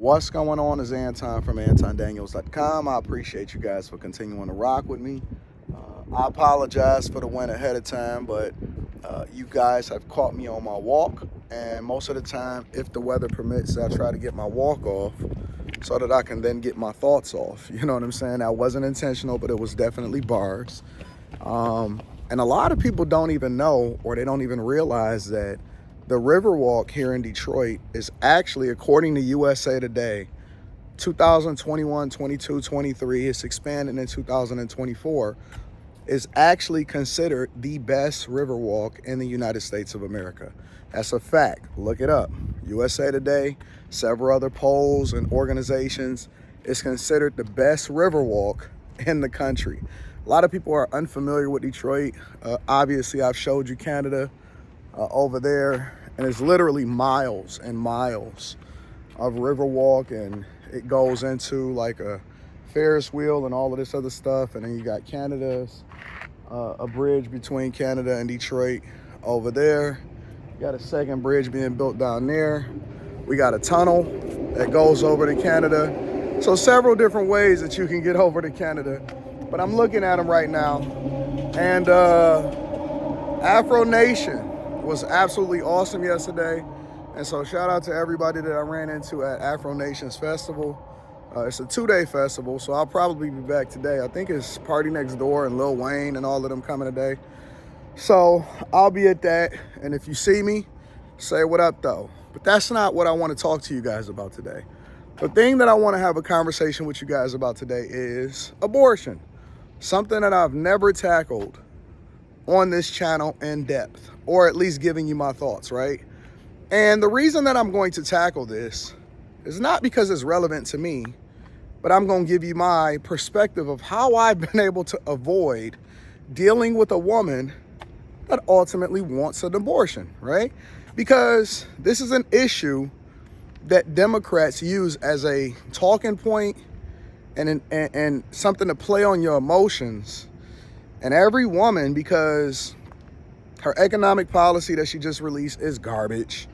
What's going on is Anton from antondaniels.com. I appreciate you guys for continuing to rock with me. I apologize for the win ahead of time, but you guys have caught me on my walk. And most of the time, if the weather permits, I try to get my walk off so that I can then get my thoughts off. You know what I'm saying? That wasn't intentional, but it was definitely bars. And a lot of people don't even know, or they don't even realize that the Riverwalk here in Detroit is actually, according to USA Today, 2021, 22, 23, it's expanding in 2024, is actually considered the best Riverwalk in the United States of America. That's a fact. Look it up. USA Today, several other polls and organizations, is considered the best Riverwalk in the country. A lot of people are unfamiliar with Detroit. Obviously, I've showed you Canada over there, and it's literally miles and miles of Riverwalk, and it goes into like a Ferris wheel and all of this other stuff. And then you got Canada's a bridge between Canada and Detroit over there. You got a second bridge being built down there. We got a tunnel that goes over to Canada. So several different ways that you can get over to Canada. But I'm looking at them right now, and Afro Nation was absolutely awesome yesterday. And so shout out to everybody that I ran into at Afro Nation's festival. It's a 2-day festival, so I'll probably be back today. I think it's Party Next Door and Lil Wayne and all of them coming today. So I'll be at that. And if you see me, say what up though. But that's not what I want to talk to you guys about today. The thing that I want to have a conversation with you guys about today is abortion. Something that I've never tackled on this channel in depth, or at least giving you my thoughts, right? And the reason that I'm going to tackle this is not because it's relevant to me, but I'm going to give you my perspective of how I've been able to avoid dealing with a woman that ultimately wants an abortion, right? Because this is an issue that Democrats use as a talking point and something to play on your emotions. And every woman, because her economic policy that she just released is garbage.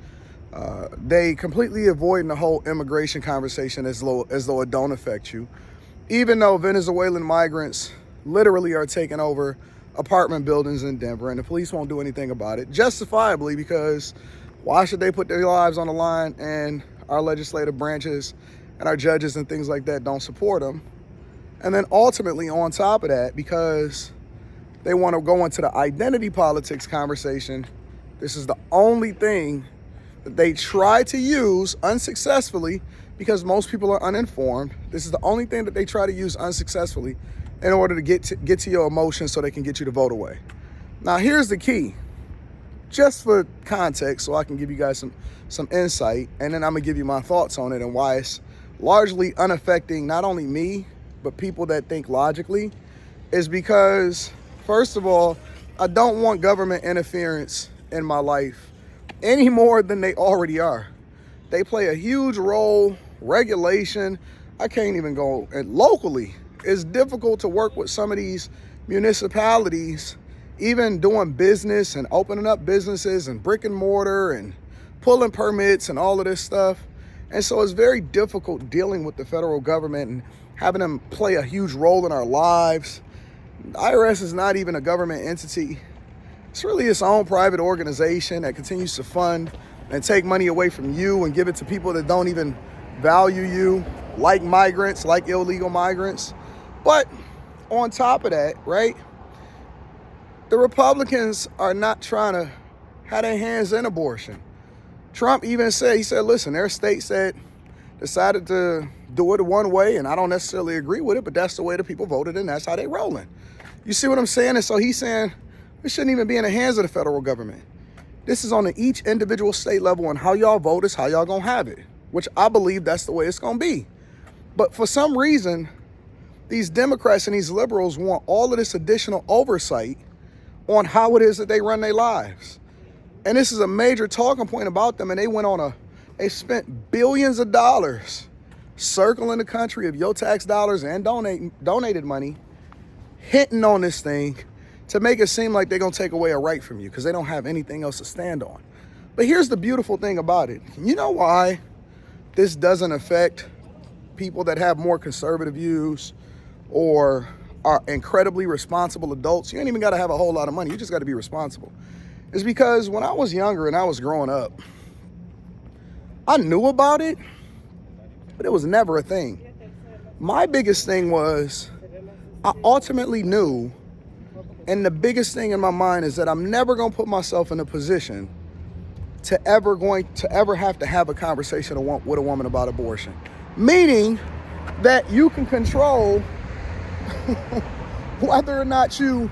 They completely avoiding the whole immigration conversation as though it don't affect you. Even though Venezuelan migrants literally are taking over apartment buildings in Denver, and the police won't do anything about it, justifiably, because why should they put their lives on the line, and our legislative branches and our judges and things like that don't support them. And then ultimately on top of that, because they want to go into the identity politics conversation, this is the only thing that they try to use unsuccessfully, because most people are uninformed. This is the only thing that they try to use unsuccessfully in order to get to your emotions so they can get you to vote away. Now, here's the key, just for context, so I can give you guys some insight, and then I'm gonna give you my thoughts on it and why it's largely unaffecting not only me, but people that think logically, is because, first of all, I don't want government interference in my life any more than they already are. They play a huge role, regulation. I can't even go, and locally, it's difficult to work with some of these municipalities, even doing business and opening up businesses and brick and mortar and pulling permits and all of this stuff. And so it's very difficult dealing with the federal government and having them play a huge role in our lives. The IRS is not even a government entity. It's really its own private organization that continues to fund and take money away from you and give it to people that don't even value you, like migrants, like illegal migrants. But on top of that, right, the Republicans are not trying to have their hands in abortion. Trump even said, he said, listen, there are states that decided to do it one way, and I don't necessarily agree with it, but that's the way the people voted, and that's how they rolling. You see what I'm saying? And so he's saying it shouldn't even be in the hands of the federal government. This is on each individual state level, and how y'all vote is how y'all gonna have it, which I believe that's the way it's gonna be. But for some reason, these Democrats and these liberals want all of this additional oversight on how it is that they run their lives. And this is a major talking point about them. And they spent billions of dollars circling the country of your tax dollars and donated money, hitting on this thing to make it seem like they're gonna take away a right from you because they don't have anything else to stand on. But here's the beautiful thing about it. You know why this doesn't affect people that have more conservative views or are incredibly responsible adults. You ain't even got to have a whole lot of money. You just got to be responsible. It's because when I was younger and I was growing up, I knew about it, but it was never a thing. My biggest thing was I ultimately knew, and the biggest thing in my mind is that I'm never going to put myself in a position to ever have to have a conversation with a woman about abortion. Meaning that you can control whether or not you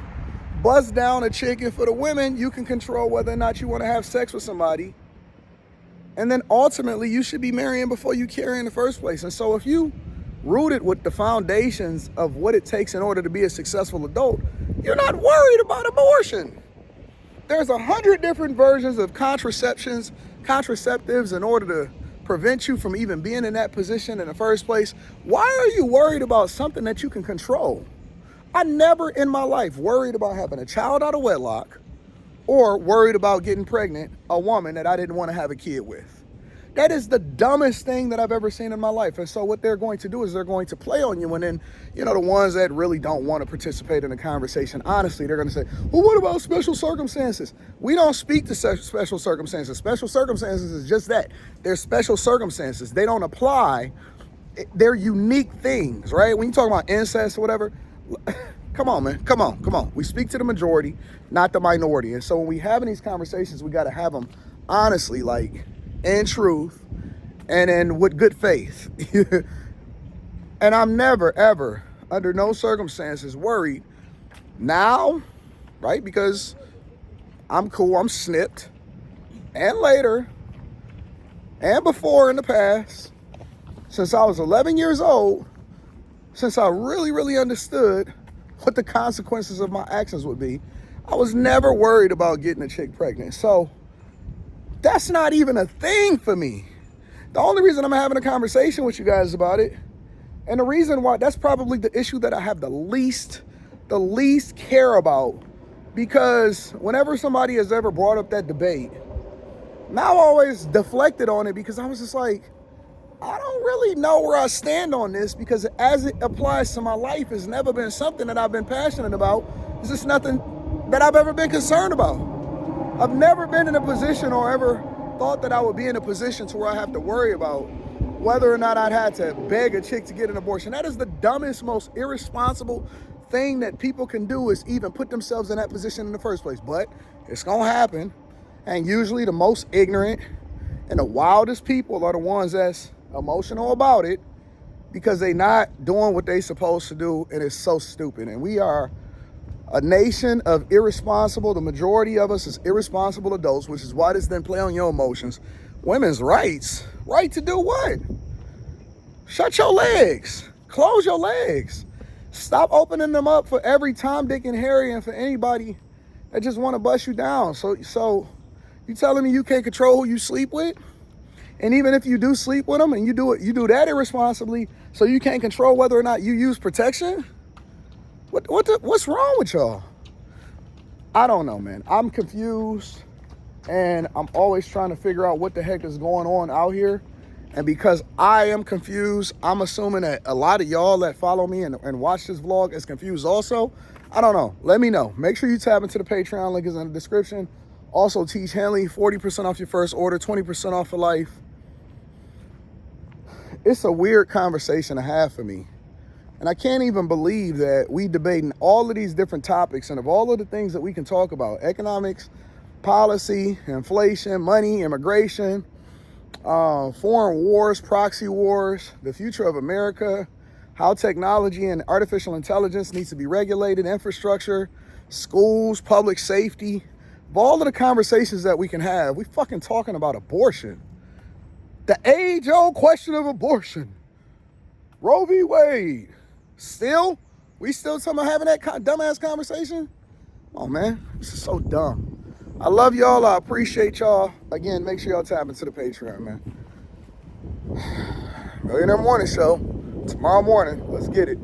buzz down a chick, and for the women, you can control whether or not you want to have sex with somebody. And then ultimately, you should be marrying before you carry in the first place. And so if you root it with the foundations of what it takes in order to be a successful adult, you're not worried about abortion. There's 100 different versions of contraceptives in order to prevent you from even being in that position in the first place. Why are you worried about something that you can control? I never in my life worried about having a child out of wedlock or worried about getting pregnant a woman that I didn't want to have a kid with. That is the dumbest thing that I've ever seen in my life. And so what they're going to do is they're going to play on you. And then, the ones that really don't want to participate in the conversation, honestly, they're going to say, well, what about special circumstances? We don't speak to special circumstances. Special circumstances is just that. They're special circumstances. They don't apply. They're unique things, right? When you talk about incest or whatever, come on, man. Come on. We speak to the majority, not the minority. And so when we having these conversations, we got to have them honestly, in truth, and then with good faith. And I'm never, ever, under no circumstances, worried now, right? Because I'm cool, I'm snipped, and later, and before in the past, since I was 11 years old, since I really, really understood what the consequences of my actions would be, I was never worried about getting a chick pregnant. So that's not even a thing for me. The only reason I'm having a conversation with you guys about it, and the reason why, that's probably the issue that I have the least care about, because whenever somebody has ever brought up that debate, now I always deflected on it because I was just like, I don't really know where I stand on this, because as it applies to my life, it's never been something that I've been passionate about. It's just nothing that I've ever been concerned about. I've never been in a position or ever thought that I would be in a position to where I have to worry about whether or not I'd had to beg a chick to get an abortion. That is the dumbest, most irresponsible thing that people can do, is even put themselves in that position in the first place. But it's gonna happen. And usually the most ignorant and the wildest people are the ones that's emotional about it, because they not doing what they supposed to do, and it's so stupid. And we are a nation of irresponsible, the majority of us is irresponsible adults, which is why this then play on your emotions. Women's rights. Right to do what? Shut your legs. Close your legs. Stop opening them up for every Tom, Dick, and Harry, and for anybody that just want to bust you down. So you telling me you can't control who you sleep with? And even if you do sleep with them and you do that irresponsibly, so you can't control whether or not you use protection? What's wrong with y'all? I don't know, man. I'm confused, and I'm always trying to figure out what the heck is going on out here. And because I am confused, I'm assuming that a lot of y'all that follow me and watch this vlog is confused also. I don't know. Let me know. Make sure you tap into the Patreon. Link is in the description. Also, Teach Henley, 40% off your first order, 20% off for life. It's a weird conversation to have for me. And I can't even believe that we debating all of these different topics, and of all of the things that we can talk about: economics, policy, inflation, money, immigration, foreign wars, proxy wars, the future of America, how technology and artificial intelligence needs to be regulated, infrastructure, schools, public safety. Of all of the conversations that we can have, we fucking talking about abortion. The age-old question of abortion. Roe v. Wade. We still talking about having that dumbass conversation? Oh man, this is so dumb. I love y'all. I appreciate y'all. Again, make sure y'all tap into the Patreon, man. Millionaire Morning Show tomorrow morning. Let's get it.